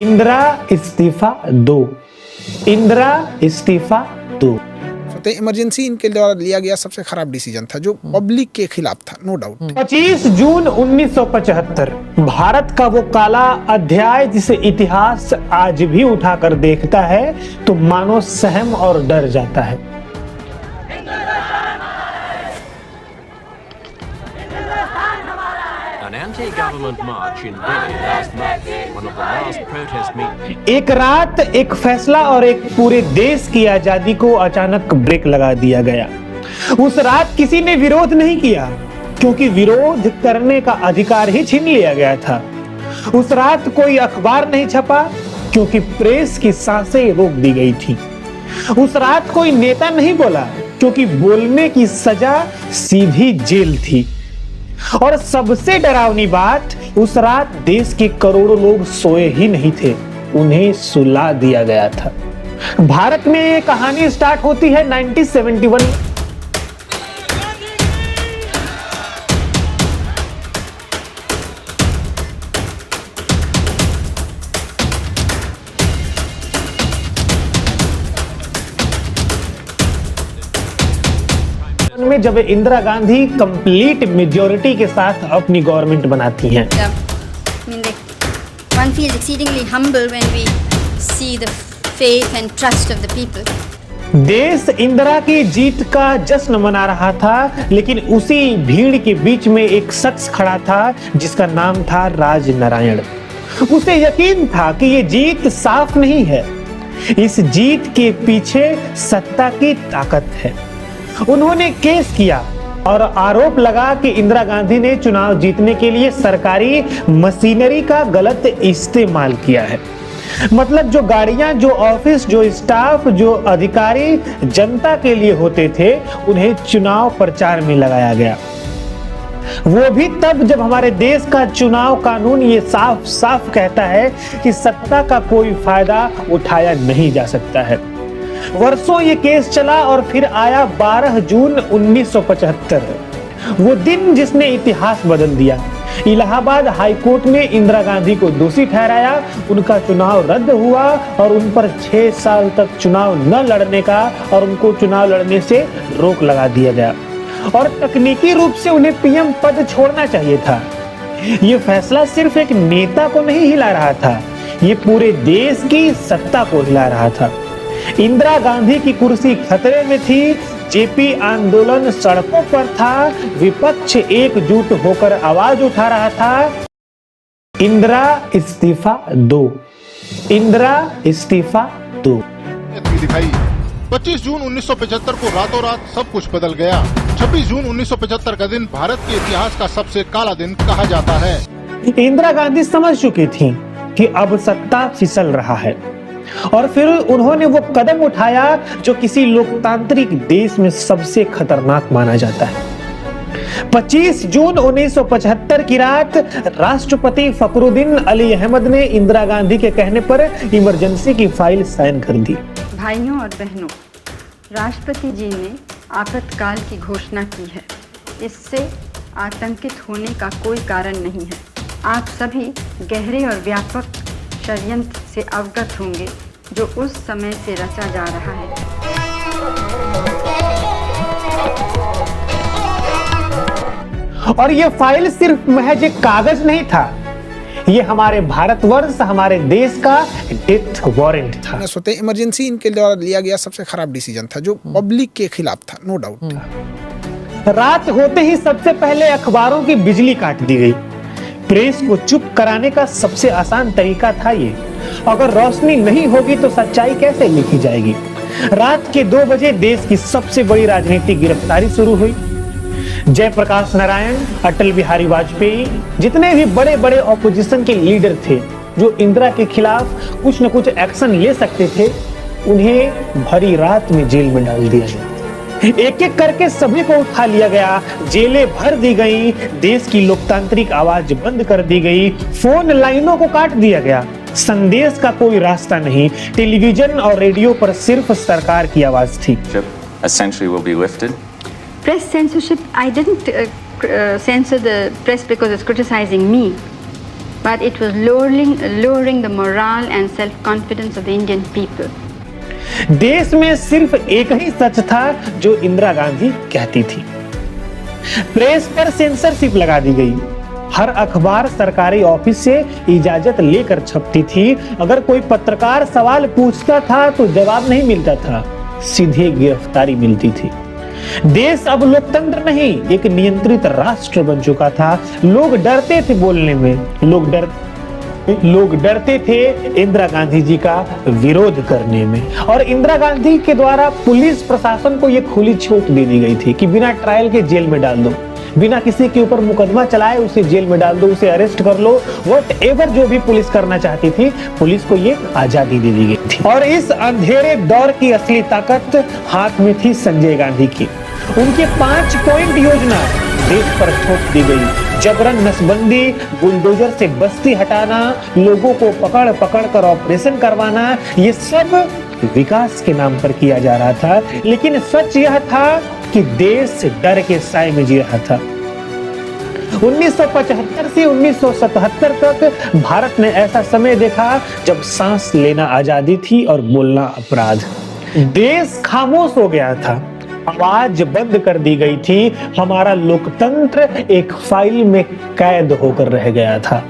इंदिरा इस्तीफा दो, इंदिरा इस्तीफा दो। तो इमरजेंसी इनके द्वारा लिया गया सबसे खराब डिसीजन था जो पब्लिक के खिलाफ था, नो डाउट। 25 जून 1975 भारत का वो काला अध्याय जिसे इतिहास आज भी उठाकर देखता है तो मानो सहम और डर जाता है। An anti-government march in Delhi last month, one of the last protest meetings. एक रात एक फैसला और एक पूरे देश की आजादी को अचानक ब्रेक लगा दिया गया। उस रात किसी ने विरोध नहीं किया क्योंकि विरोध करने का अधिकार ही छीन लिया गया था। उस रात कोई अखबार नहीं छपा क्योंकि प्रेस की सांसें रोक दी गई थी। उस रात कोई नेता नहीं बोला क्योंकि बोलने की सजा सीधी जेल थी। और सबसे डरावनी बात, उस रात देश के करोड़ों लोग सोए ही नहीं थे, उन्हें सुला दिया गया था। भारत में ये कहानी स्टार्ट होती है 1971 में, जब इंदिरा गांधी कंप्लीट मेजॉरिटी के साथ अपनी गवर्नमेंट बनाती हैं। One feels exceedingly humble when we see the faith and trust of the people. देश इंदिरा की जीत का जश्न मना रहा था, लेकिन उसी भीड़ के बीच में एक शख्स खड़ा था जिसका नाम था राज नारायण। उसे यकीन था कि ये जीत साफ नहीं है, इस जीत के पीछे सत्ता की ताकत है। उन्होंने केस किया और आरोप लगा कि इंदिरा गांधी ने चुनाव जीतने के लिए सरकारी मशीनरी का गलत इस्तेमाल किया है। मतलब जो गाड़ियां, जो ऑफिस, जो स्टाफ, जो अधिकारी जनता के लिए होते थे, उन्हें चुनाव प्रचार में लगाया गया। वो भी तब जब हमारे देश का चुनाव कानून ये साफ साफ कहता है कि सत्ता का कोई फायदा उठाया नहीं जा सकता है। वर्षों ये केस चला और फिर आया 12 जून 1975, वो दिन जिसने इतिहास बदल दिया। इलाहाबाद हाई कोर्ट ने इंदिरा गांधी को दोषी ठहराया, उनका चुनाव रद्द हुआ और उन पर 6 साल तक चुनाव न लड़ने का और उनको चुनाव लड़ने से रोक लगा दिया गया और तकनीकी रूप से उन्हें पीएम पद छोड़ना चाहिए था। ये फैसला सिर्फ एक नेता को नहीं हिला रहा था, ये पूरे देश की सत्ता को हिला रहा था। इंदिरा गांधी की कुर्सी खतरे में थी, जेपी आंदोलन सड़कों पर था, विपक्ष एकजुट होकर आवाज उठा रहा था, इंदिरा इस्तीफा दो, इंदिरा इस्तीफा दो। दिखाई 25 जून 1975 को रातों रात सब कुछ बदल गया। 26 जून 1975 का दिन भारत के इतिहास का सबसे काला दिन कहा जाता है। इंदिरा गांधी समझ चुकी थी कि अब सत्ता फिसल रहा है और फिर उन्होंने वो कदम उठाया जो किसी लोकतांत्रिक देश में सबसे खतरनाक माना जाता है। 25 जून 1975 की रात राष्ट्रपति फखरुद्दीन अली अहमद ने इंदिरा गांधी के कहने पर इमरजेंसी की फाइल साइन कर दी। भाइयों और बहनों, राष्ट्रपति जी ने आपातकाल की घोषणा की है। इससे आतंकित होने का कोई कारण नहीं है। आप सभी गहरे और व्यापक षड्यंत्र से अवगत होंगे जो उस समय से रचा जा रहा है। और ये फाइल सिर्फ महज एक कागज नहीं था, ये हमारे भारतवर्ष, हमारे देश का डेथ वारंट था। सोते इमरजेंसी इनके द्वारा लिया गया सबसे खराब डिसीजन था जो पब्लिक के खिलाफ था, नो डाउट। रात होते ही सबसे पहले अखबारों की बिजली काट दी गई। प्रेस को चुप कराने का सबसे आसान तरीका था ये। अगर रोशनी नहीं होगी तो सच्चाई कैसे लिखी जाएगी। रात के 2 बजे देश की सबसे बड़ी राजनीतिक गिरफ्तारी शुरू हुई। जयप्रकाश नारायण, अटल बिहारी वाजपेयी, जितने भी बड़े बड़े ऑपोजिशन के लीडर थे जो इंदिरा के खिलाफ कुछ न कुछ एक्शन ले सकते थे, उन्हें भरी रात में जेल में डाल दिया गया। एक एक करके सभी को उठा लिया गया, जेलें भर दी गई, देश की लोकतांत्रिक आवाज बंद कर दी गई, फोन लाइनों को काट दिया गया, संदेश का कोई रास्ता नहीं, टेलीविजन और रेडियो पर सिर्फ सरकार की आवाज थी। Essentially will be lifted. Press censorship, I didn't censor the press because it's criticizing me. but it was lowering the morale and self-confidence of the Indian people. देश में सिर्फ एक ही सच था जो इंदिरा गांधी कहती थी। प्रेस पर सेंसरशिप लगा दी गई। हर अखबार सरकारी ऑफिस से इजाजत लेकर छपती थी। अगर कोई पत्रकार सवाल पूछता था तो जवाब नहीं मिलता था, सीधे गिरफ्तारी मिलती थी। देश अब लोकतंत्र नहीं, एक नियंत्रित राष्ट्र बन चुका था। लोग डरते थे बोलने में, लोग डरते थे इंदिरा गांधी जी का विरोध करने में। और इंदिरा गांधी के द्वारा पुलिस प्रशासन को यह खुली छूट दे दी गई थी कि बिना ट्रायल के जेल में डाल दो, बिना किसी के ऊपर मुकदमा चलाए उसे जेल में डाल दो, उसे अरेस्ट कर लो, व्हाटएवर जो भी पुलिस करना चाहती थी, पुलिस को ये आजादी दे दी गई थी। और इस अंधेरे दौर की असली ताकत हाथ में थी संजय गांधी की। उनके 5 पॉइंट योजना देश पर थोप दी गई। जबरन नसबंदी, बुलडोजर से बस्ती हटाना, लोगों को पकड़ पकड़ कर ऑपरेशन करवाना, ये सब विकास के नाम पर किया जा रहा था। लेकिन सच यह था कि देश डर के साए में जी रहा था। 1975 से 1977 तक भारत ने ऐसा समय देखा जब सांस लेना आजादी थी और बोलना अपराध। देश खामोश हो गया था, आवाज बंद कर दी गई थी। हमारा लोकतंत्र एक फाइल में कैद होकर रह गया था।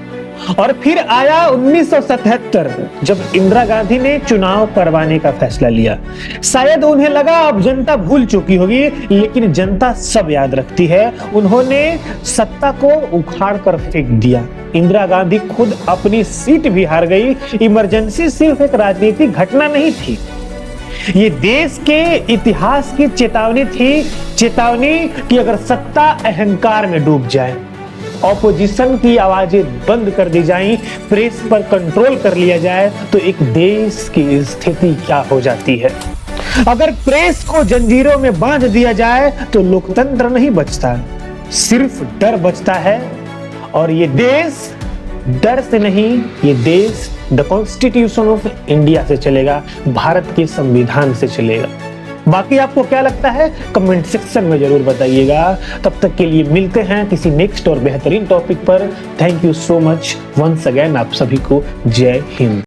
और फिर आया 1977 जब इंदिरा गांधी ने चुनाव करवाने का फैसला लिया। शायद उन्हें लगा अब जनता भूल चुकी होगी, लेकिन जनता सब याद रखती है। उन्होंने सत्ता को उखाड़ कर फेंक दिया। इंदिरा गांधी खुद अपनी सीट भी हार गई। इमरजेंसी सिर्फ एक राजनीतिक घटना नहीं थी, ये देश के इतिहास की चेतावनी थी। चेतावनी कि अगर सत्ता अहंकार में डूब जाए, ऑपोजिशन की आवाजें बंद कर दी जाएं, प्रेस पर कंट्रोल कर लिया जाए, तो एक देश की स्थिति क्या हो जाती है। अगर प्रेस को जंजीरों में बांध दिया जाए तो लोकतंत्र नहीं बचता, सिर्फ डर बचता है। और ये देश डर से नहीं, ये देश द कॉन्स्टिट्यूशन ऑफ इंडिया से चलेगा, भारत के संविधान से चलेगा। बाकी आपको क्या लगता है कमेंट सेक्शन में जरूर बताइएगा। तब तक के लिए मिलते हैं किसी नेक्स्ट और बेहतरीन टॉपिक पर। Thank you so much once again, आप सभी को जय हिंद।